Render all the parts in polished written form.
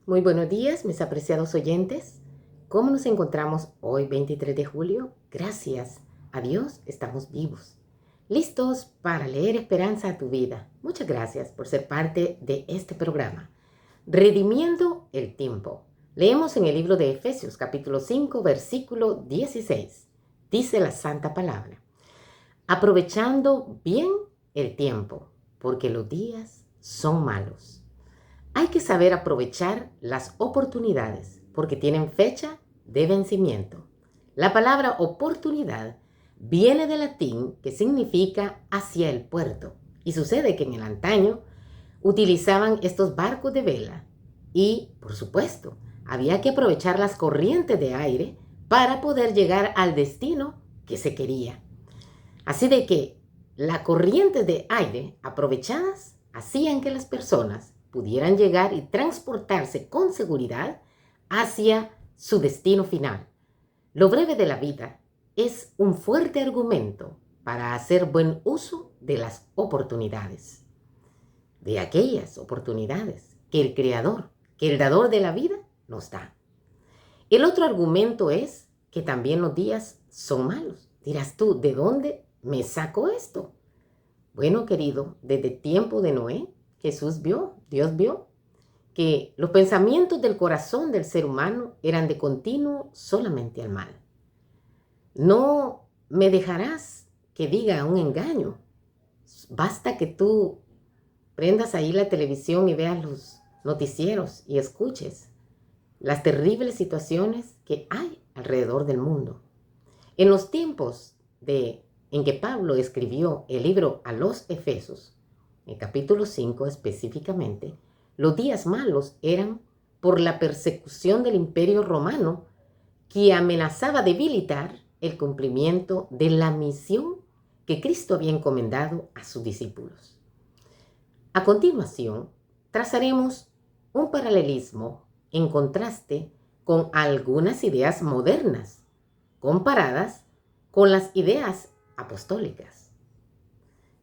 Muy buenos días, mis apreciados oyentes. ¿Cómo nos encontramos hoy, 23 de julio? Gracias a Dios estamos vivos, listos para leer esperanza a tu vida. Muchas gracias por ser parte de este programa. Redimiendo el tiempo. Leemos en el libro de Efesios, capítulo 5, versículo 16. Dice la santa palabra: aprovechando bien el tiempo, porque los días son malos. Hay que saber aprovechar las oportunidades porque tienen fecha de vencimiento. La palabra oportunidad viene del latín que significa hacia el puerto. Y sucede que en el antaño utilizaban estos barcos de vela y, por supuesto, había que aprovechar las corrientes de aire para poder llegar al destino que se quería. Así de que las corrientes de aire aprovechadas hacían que las personas pudieran llegar y transportarse con seguridad hacia su destino final. Lo breve de la vida es un fuerte argumento para hacer buen uso de las oportunidades, de aquellas oportunidades que el Creador, que el dador de la vida nos da. El otro argumento es que también los días son malos. Dirás tú, ¿de dónde me saco esto? Bueno, querido, desde el tiempo de Noé, Dios vio que los pensamientos del corazón del ser humano eran de continuo solamente al mal. No me dejarás que diga un engaño. Basta que tú prendas ahí la televisión y veas los noticieros y escuches las terribles situaciones que hay alrededor del mundo. En los tiempos en que Pablo escribió el libro a los Efesios, en capítulo 5 específicamente, los días malos eran por la persecución del Imperio Romano que amenazaba debilitar el cumplimiento de la misión que Cristo había encomendado a sus discípulos. A continuación, trazaremos un paralelismo en contraste con algunas ideas modernas, comparadas con las ideas apostólicas.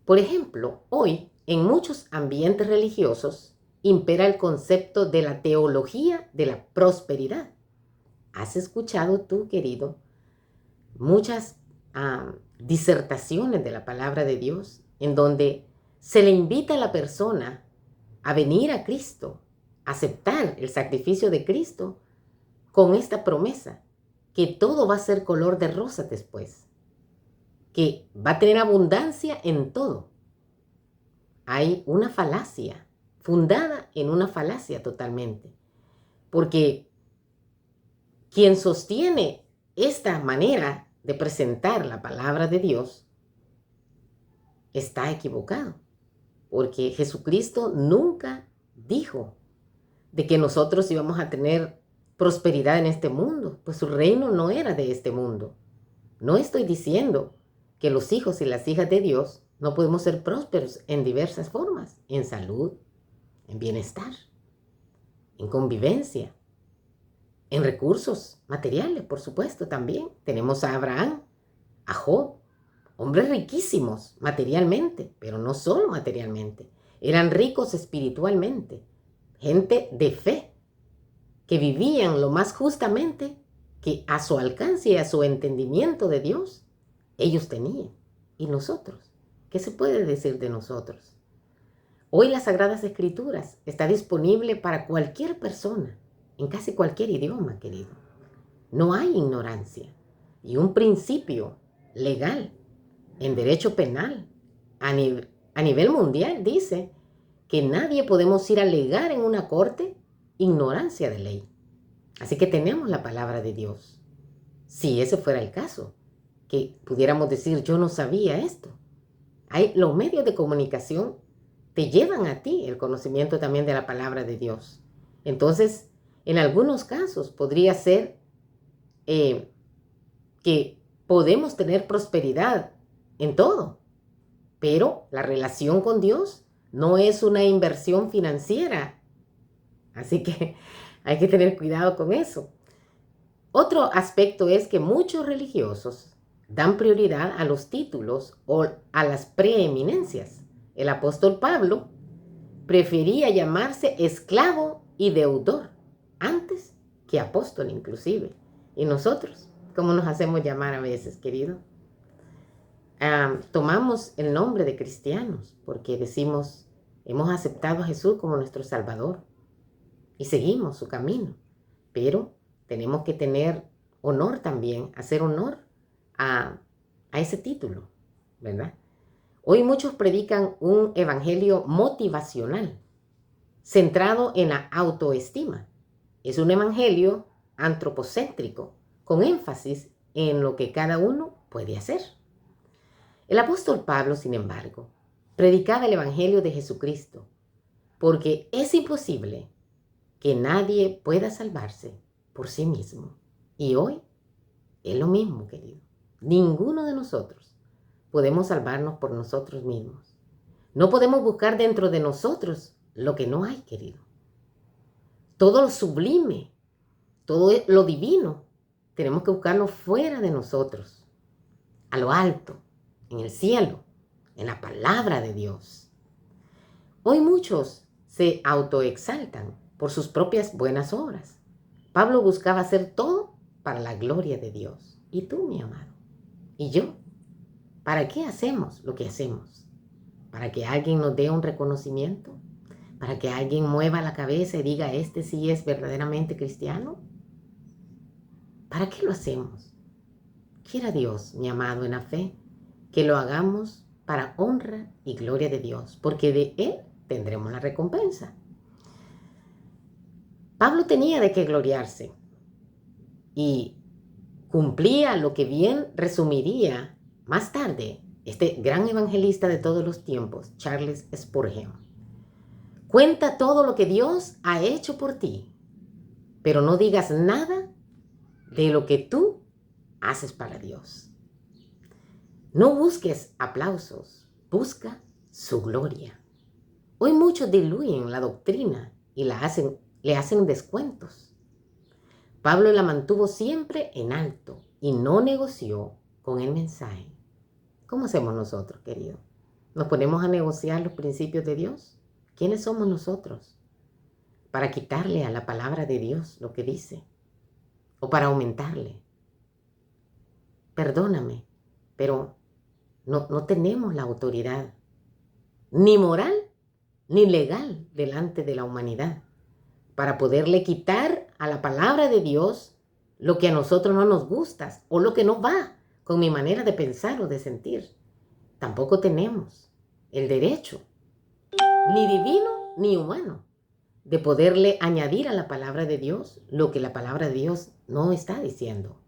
Por ejemplo, hoy en muchos ambientes religiosos impera el concepto de la teología de la prosperidad. ¿Has escuchado tú, querido, muchas disertaciones de la palabra de Dios en donde se le invita a la persona a venir a Cristo, a aceptar el sacrificio de Cristo con esta promesa, que todo va a ser color de rosa después, que va a tener abundancia en todo? Hay una falacia, fundada en una falacia totalmente, porque quien sostiene esta manera de presentar la palabra de Dios está equivocado, porque Jesucristo nunca dijo de que nosotros íbamos a tener prosperidad en este mundo, pues su reino no era de este mundo. No estoy diciendo que los hijos y las hijas de Dios no podemos ser prósperos en diversas formas, en salud, en bienestar, en convivencia, en recursos materiales, por supuesto, también. Tenemos a Abraham, a Job, hombres riquísimos materialmente, pero no solo materialmente. Eran ricos espiritualmente, gente de fe, que vivían lo más justamente que a su alcance y a su entendimiento de Dios ellos tenían. ¿Y nosotros? ¿Qué se puede decir de nosotros? Hoy las Sagradas Escrituras está disponible para cualquier persona, en casi cualquier idioma, querido. No hay ignorancia. Y un principio legal en derecho penal a nivel mundial dice que nadie podemos ir a alegar en una corte ignorancia de ley. Así que tenemos la palabra de Dios. Si ese fuera el caso, que pudiéramos decir, yo no sabía esto. Los medios de comunicación te llevan a ti el conocimiento también de la palabra de Dios. Entonces, en algunos casos podría ser que podemos tener prosperidad en todo, pero la relación con Dios no es una inversión financiera. Así que hay que tener cuidado con eso. Otro aspecto es que muchos religiosos dan prioridad a los títulos o a las preeminencias. El apóstol Pablo prefería llamarse esclavo y deudor que apóstol inclusive. ¿Y nosotros? ¿Cómo nos hacemos llamar a veces, querido? Tomamos el nombre de cristianos porque decimos, hemos aceptado a Jesús como nuestro Salvador y seguimos su camino. Pero tenemos que tener honor también, hacer honor a ese título, ¿verdad? Hoy muchos predican un evangelio motivacional, centrado en la autoestima. Es un evangelio antropocéntrico, con énfasis en lo que cada uno puede hacer. El apóstol Pablo, sin embargo, predicaba el evangelio de Jesucristo, porque es imposible que nadie pueda salvarse por sí mismo. Y hoy es lo mismo, querido. Ninguno de nosotros podemos salvarnos por nosotros mismos. No podemos buscar dentro de nosotros lo que no hay, querido. Todo lo sublime, todo lo divino, tenemos que buscarlo fuera de nosotros, a lo alto, en el cielo, en la palabra de Dios. Hoy muchos se autoexaltan por sus propias buenas obras. Pablo buscaba hacer todo para la gloria de Dios. ¿Y tú, mi amado? ¿Y yo? ¿Para qué hacemos lo que hacemos? ¿Para que alguien nos dé un reconocimiento? ¿Para que alguien mueva la cabeza y diga, este sí es verdaderamente cristiano? ¿Para qué lo hacemos? Quiera Dios, mi amado en la fe, que lo hagamos para honra y gloria de Dios, porque de Él tendremos la recompensa. Pablo tenía de qué gloriarse y cumplía lo que bien resumiría más tarde este gran evangelista de todos los tiempos, Charles Spurgeon. Cuenta todo lo que Dios ha hecho por ti, pero no digas nada de lo que tú haces para Dios. No busques aplausos, busca su gloria. Hoy muchos diluyen la doctrina y le hacen descuentos. Pablo la mantuvo siempre en alto y no negoció con el mensaje. ¿Cómo hacemos nosotros, querido? ¿Nos ponemos a negociar los principios de Dios? ¿Quiénes somos nosotros para quitarle a la palabra de Dios lo que dice? ¿O para aumentarle? Perdóname, pero no tenemos la autoridad, ni moral, ni legal delante de la humanidad, para poderle quitar a la palabra de Dios lo que a nosotros no nos gusta o lo que no va con mi manera de pensar o de sentir. Tampoco tenemos el derecho, ni divino ni humano, de poderle añadir a la palabra de Dios lo que la palabra de Dios no está diciendo.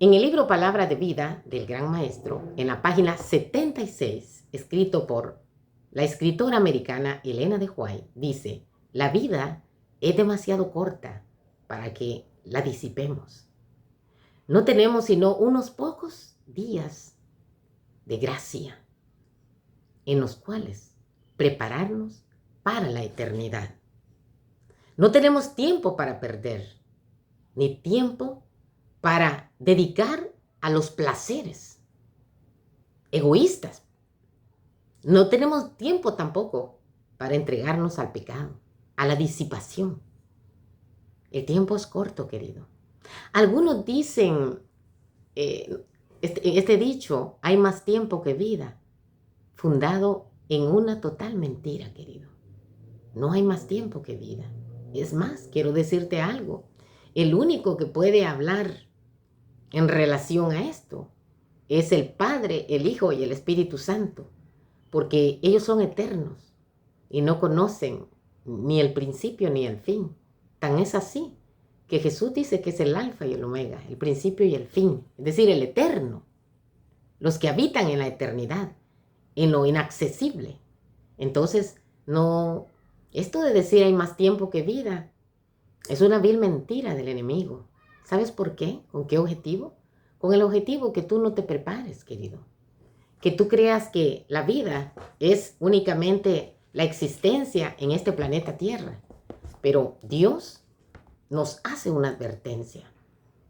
En el libro Palabra de Vida del Gran Maestro, en la página 76, escrito por la escritora americana Elena de White, dice, la vida es demasiado corta para que la disipemos. No tenemos sino unos pocos días de gracia en los cuales prepararnos para la eternidad. No tenemos tiempo para perder, ni tiempo para dedicar a los placeres egoístas. No tenemos tiempo tampoco para entregarnos al pecado, a la disipación. El tiempo es corto, querido. Algunos dicen, este dicho, hay más tiempo que vida, fundado en una total mentira, querido. No hay más tiempo que vida. Es más, quiero decirte algo. El único que puede hablar en relación a esto es el Padre, el Hijo y el Espíritu Santo, porque ellos son eternos y no conocen ni el principio ni el fin. Tan es así que Jesús dice que es el alfa y el omega, el principio y el fin, es decir, el eterno, los que habitan en la eternidad, en lo inaccesible. Entonces, no, esto de decir hay más tiempo que vida es una vil mentira del enemigo. ¿Sabes por qué? ¿Con qué objetivo? Con el objetivo que tú no te prepares, querido. Que tú creas que la vida es únicamente la existencia en este planeta Tierra. Pero Dios nos hace una advertencia.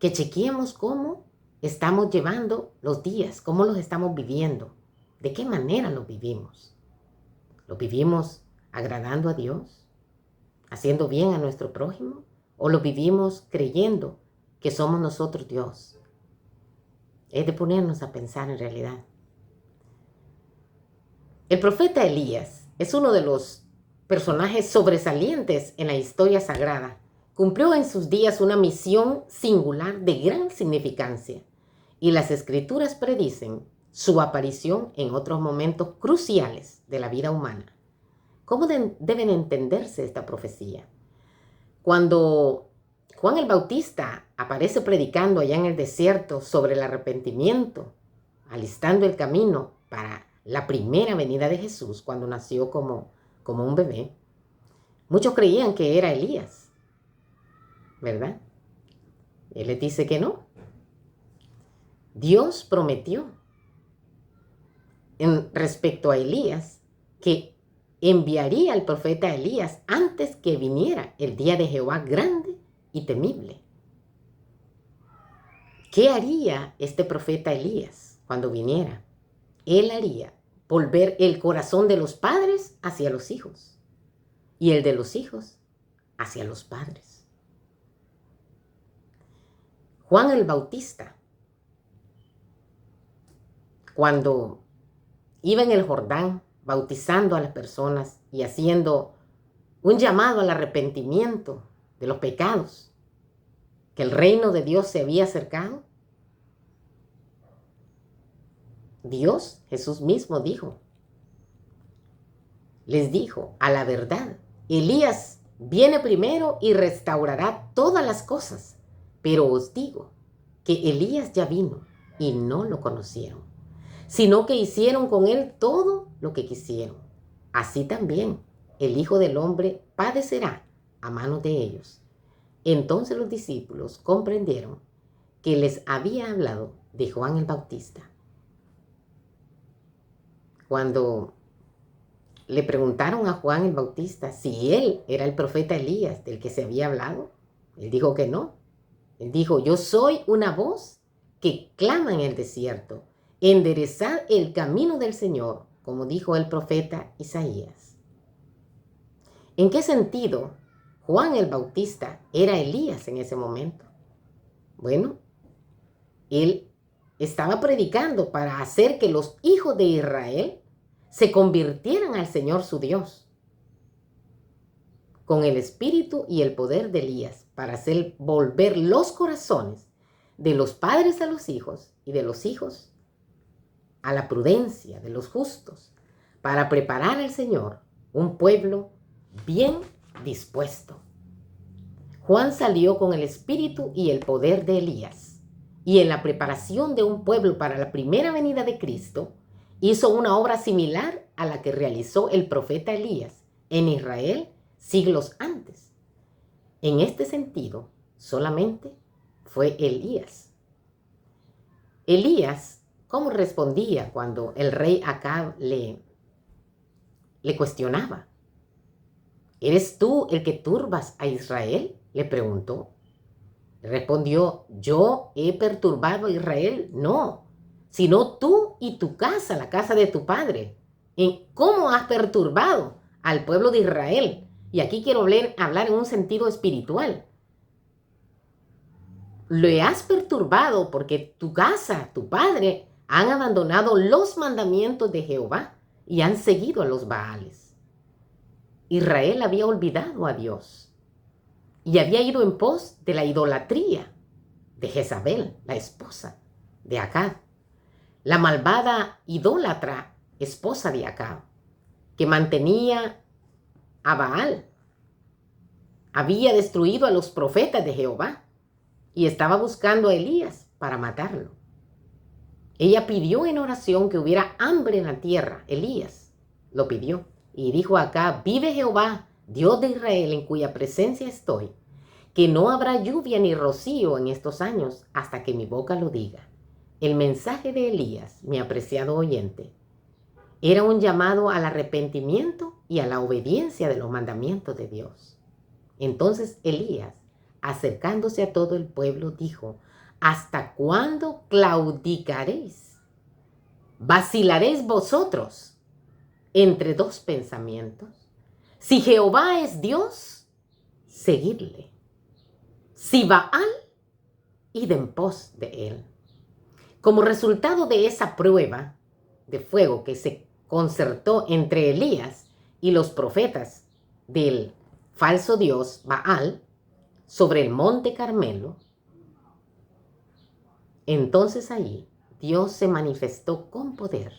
Que chequeemos cómo estamos llevando los días, cómo los estamos viviendo. ¿De qué manera los vivimos? ¿Los vivimos agradando a Dios? haciendo bien a nuestro prójimo, o lo vivimos creyendo que somos nosotros Dios? Es de ponernos a pensar en realidad. El profeta Elías es uno de los personajes sobresalientes en la historia sagrada. Cumplió en sus días una misión singular de gran significancia, y las escrituras predicen su aparición en otros momentos cruciales de la vida humana. ¿Cómo deben entenderse esta profecía? Cuando Juan el Bautista aparece predicando allá en el desierto sobre el arrepentimiento, alistando el camino para la primera venida de Jesús, cuando nació como un bebé, muchos creían que era Elías, ¿verdad? Él les dice que no. Dios prometió respecto a Elías que enviaría al profeta Elías antes que viniera el día de Jehová grande y temible. ¿Qué haría este profeta Elías cuando viniera? Él haría volver el corazón de los padres hacia los hijos y el de los hijos hacia los padres. Juan el Bautista, cuando iba en el Jordán bautizando a las personas y haciendo un llamado al arrepentimiento de los pecados, que el reino de Dios se había acercado, Dios, Jesús mismo les dijo, a la verdad, Elías viene primero y restaurará todas las cosas, pero os digo que Elías ya vino y no lo conocieron, sino que hicieron con él todo lo que quisieron. Así también el Hijo del Hombre padecerá a manos de ellos. Entonces los discípulos comprendieron que les había hablado de Juan el Bautista. Cuando le preguntaron a Juan el Bautista si él era el profeta Elías del que se había hablado, él dijo que no. Él dijo, yo soy una voz que clama en el desierto, enderezad el camino del Señor, como dijo el profeta Isaías. ¿En qué sentido Juan el Bautista era Elías en ese momento? Bueno, él estaba predicando para hacer que los hijos de Israel se convirtieran al Señor su Dios, con el espíritu y el poder de Elías, para hacer volver los corazones de los padres a los hijos y de los hijos a la prudencia de los justos, para preparar al Señor un pueblo bien dispuesto. Juan salió con el espíritu y el poder de Elías, y en la preparación de un pueblo para la primera venida de Cristo, hizo una obra similar a la que realizó el profeta Elías en Israel siglos antes. En este sentido, solamente fue Elías. Elías, ¿cómo respondía cuando el rey Acab le cuestionaba? ¿Eres tú el que turbas a Israel?, le preguntó. Respondió, ¿yo he perturbado a Israel? No, sino tú y tu casa, la casa de tu padre. ¿Cómo has perturbado al pueblo de Israel? Y aquí quiero hablar en un sentido espiritual. Le has perturbado porque tu casa, tu padre, han abandonado los mandamientos de Jehová y han seguido a los Baales. Israel había olvidado a Dios y había ido en pos de la idolatría de Jezabel, la esposa de Acab, la malvada idólatra esposa de Acab, que mantenía a Baal. Había destruido a los profetas de Jehová y estaba buscando a Elías para matarlo. Ella pidió en oración que hubiera hambre en la tierra. Elías lo pidió y dijo a Acab, vive Jehová, Dios de Israel, en cuya presencia estoy, que no habrá lluvia ni rocío en estos años hasta que mi boca lo diga. El mensaje de Elías, mi apreciado oyente, era un llamado al arrepentimiento y a la obediencia de los mandamientos de Dios. Entonces Elías, acercándose a todo el pueblo, dijo, ¿hasta cuándo claudicaréis? ¿Vacilaréis vosotros entre dos pensamientos? Si Jehová es Dios, seguirle. Si Baal, id en pos de él. Como resultado de esa prueba de fuego que se concertó entre Elías y los profetas del falso dios Baal sobre el monte Carmelo, entonces allí Dios se manifestó con poder.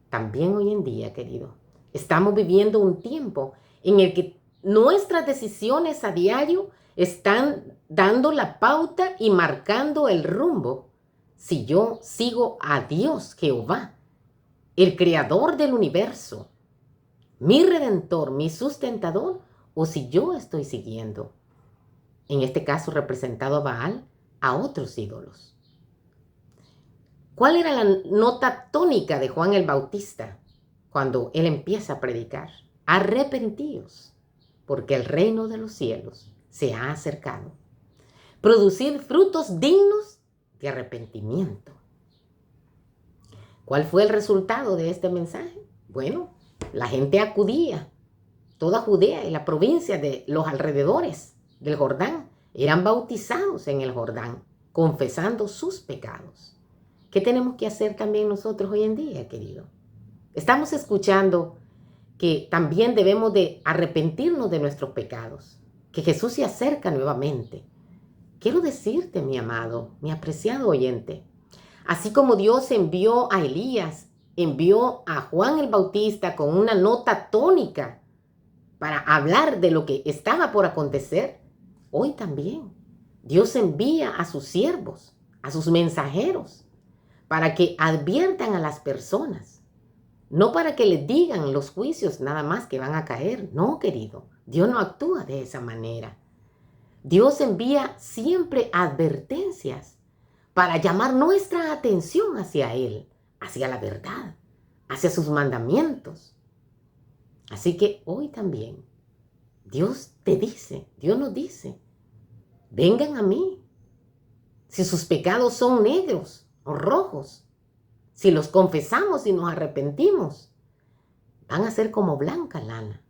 También hoy en día, querido, estamos viviendo un tiempo en el que nuestras decisiones a diario están dando la pauta y marcando el rumbo. Si yo sigo a Dios, Jehová, el creador del universo, mi redentor, mi sustentador, o si yo estoy siguiendo, en este caso representado a Baal, a otros ídolos. ¿Cuál era la nota tónica de Juan el Bautista cuando él empieza a predicar? Arrepentíos, porque el reino de los cielos se ha acercado. Producir frutos dignos de arrepentimiento. ¿Cuál fue el resultado de este mensaje? Bueno, la gente acudía. Toda Judea y la provincia de los alrededores del Jordán eran bautizados en el Jordán, confesando sus pecados. ¿Qué tenemos que hacer también nosotros hoy en día, querido? Estamos escuchando que también debemos de arrepentirnos de nuestros pecados, que Jesús se acerca nuevamente. Quiero decirte, mi amado, mi apreciado oyente, así como Dios envió a Elías, envió a Juan el Bautista con una nota tónica para hablar de lo que estaba por acontecer, hoy también Dios envía a sus siervos, a sus mensajeros, para que adviertan a las personas, no para que les digan los juicios nada más que van a caer. No, querido, Dios no actúa de esa manera. Dios envía siempre advertencias para llamar nuestra atención hacia Él, hacia la verdad, hacia sus mandamientos. Así que hoy también Dios te dice, Dios nos dice, vengan a mí. Si sus pecados son negros o rojos, si los confesamos y nos arrepentimos, van a ser como blanca lana.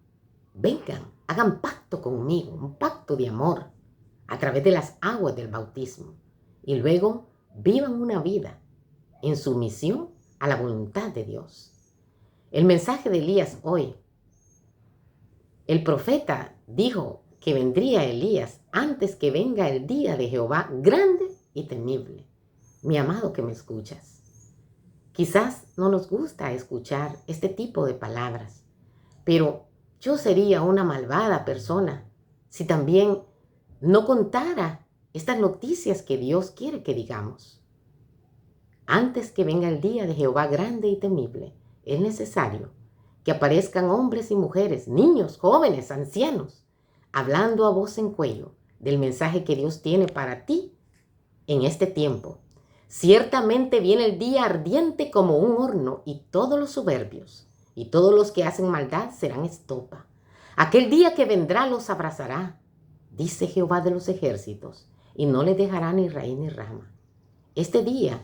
Vengan, hagan pacto conmigo, un pacto de amor a través de las aguas del bautismo y luego vivan una vida en sumisión a la voluntad de Dios. El mensaje de Elías hoy, el profeta dijo que vendría Elías antes que venga el día de Jehová grande y temible. Mi amado que me escuchas, quizás no nos gusta escuchar este tipo de palabras, pero yo sería una malvada persona si también no contara estas noticias que Dios quiere que digamos. Antes que venga el día de Jehová grande y temible, es necesario que aparezcan hombres y mujeres, niños, jóvenes, ancianos, hablando a voz en cuello del mensaje que Dios tiene para ti en este tiempo. Ciertamente viene el día ardiente como un horno y todos los soberbios y todos los que hacen maldad serán estopa. Aquel día que vendrá los abrazará, dice Jehová de los ejércitos, y no les dejará ni raíz ni rama. Este día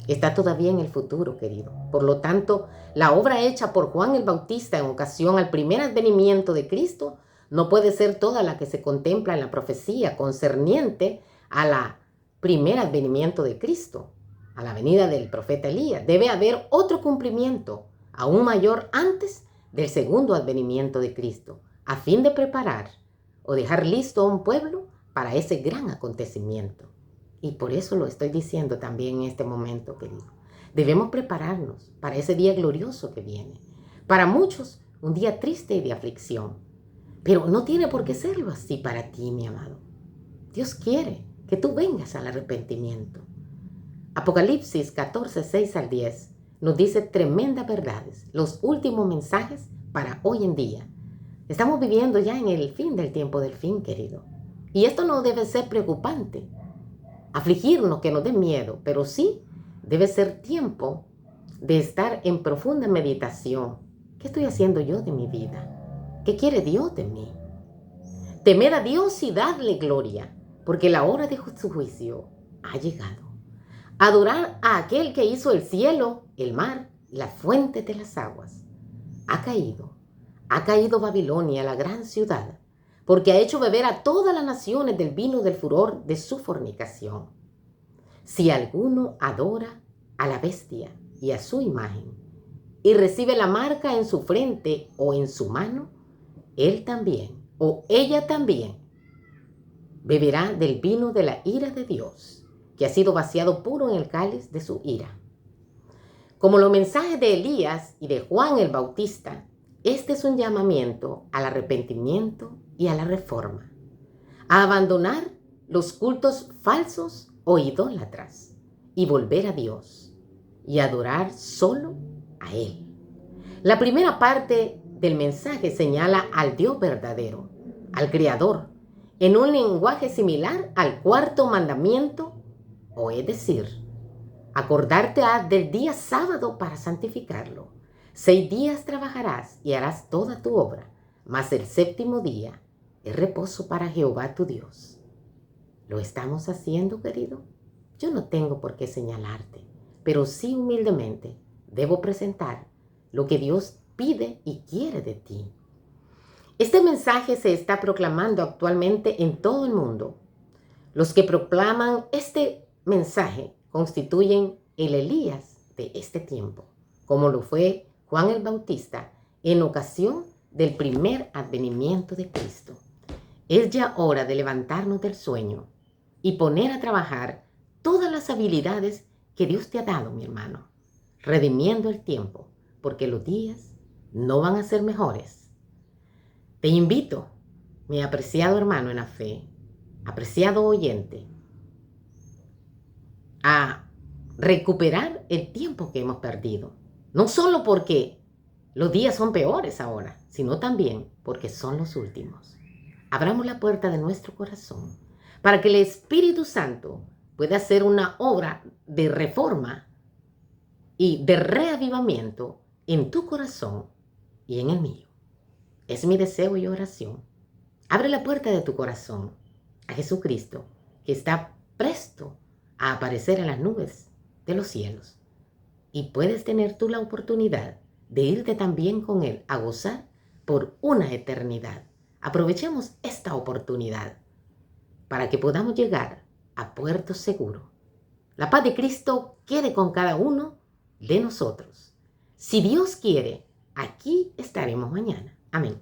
está todavía en el futuro, querido. Por lo tanto, la obra hecha por Juan el Bautista en ocasión al primer advenimiento de Cristo no puede ser toda la que se contempla en la profecía concerniente a la primer advenimiento de Cristo, a la venida del profeta Elías. Debe haber otro cumplimiento, aún mayor antes del segundo advenimiento de Cristo, a fin de preparar o dejar listo a un pueblo para ese gran acontecimiento. Y por eso lo estoy diciendo también en este momento, querido. Debemos prepararnos para ese día glorioso que viene. Para muchos, un día triste y de aflicción. Pero no tiene por qué serlo así para ti, mi amado. Dios quiere que tú vengas al arrepentimiento. Apocalipsis 14, 6 al 10 nos dice tremendas verdades, los últimos mensajes para hoy en día. Estamos viviendo ya en el fin del tiempo del fin, querido. Y esto no debe ser preocupante, afligirnos, que nos dé miedo, pero sí debe ser tiempo de estar en profunda meditación. ¿Qué estoy haciendo yo de mi vida? ¿Qué quiere Dios de mí? Temed a Dios y dadle gloria, porque la hora de su juicio ha llegado. Adorar a aquel que hizo el cielo, el mar y la fuente de las aguas. Ha caído Babilonia, la gran ciudad, porque ha hecho beber a todas las naciones del vino del furor de su fornicación. Si alguno adora a la bestia y a su imagen, y recibe la marca en su frente o en su mano, él también, o ella también, beberá del vino de la ira de Dios, que ha sido vaciado puro en el cáliz de su ira. Como los mensajes de Elías y de Juan el Bautista, este es un llamamiento al arrepentimiento y a la reforma, a abandonar los cultos falsos o idólatras y volver a Dios y adorar solo a Él. La primera parte del mensaje señala al Dios verdadero, al Creador, en un lenguaje similar al cuarto mandamiento, o es decir, acordarte del día sábado para santificarlo. 6 días trabajarás y harás toda tu obra, mas el séptimo día es reposo para Jehová tu Dios. ¿Lo estamos haciendo, querido? Yo no tengo por qué señalarte, pero sí humildemente debo presentar lo que Dios pide y quiere de ti. Este mensaje se está proclamando actualmente en todo el mundo. Los que proclaman este mensaje constituyen el Elías de este tiempo, como lo fue Juan el Bautista en ocasión del primer advenimiento de Cristo. Es ya hora de levantarnos del sueño y poner a trabajar todas las habilidades que Dios te ha dado, mi hermano, redimiendo el tiempo, porque los días no van a ser mejores. Te invito, mi apreciado hermano en la fe, apreciado oyente, a recuperar el tiempo que hemos perdido. No solo porque los días son peores ahora, sino también porque son los últimos. Abramos la puerta de nuestro corazón para que el Espíritu Santo pueda hacer una obra de reforma y de reavivamiento en tu corazón y en el mío. Es mi deseo y oración. Abre la puerta de tu corazón a Jesucristo, que está presto a aparecer en las nubes de los cielos. Y puedes tener tú la oportunidad de irte también con Él a gozar por una eternidad. Aprovechemos esta oportunidad para que podamos llegar a puerto seguro. La paz de Cristo quede con cada uno de nosotros. Si Dios quiere, aquí estaremos mañana. Amén.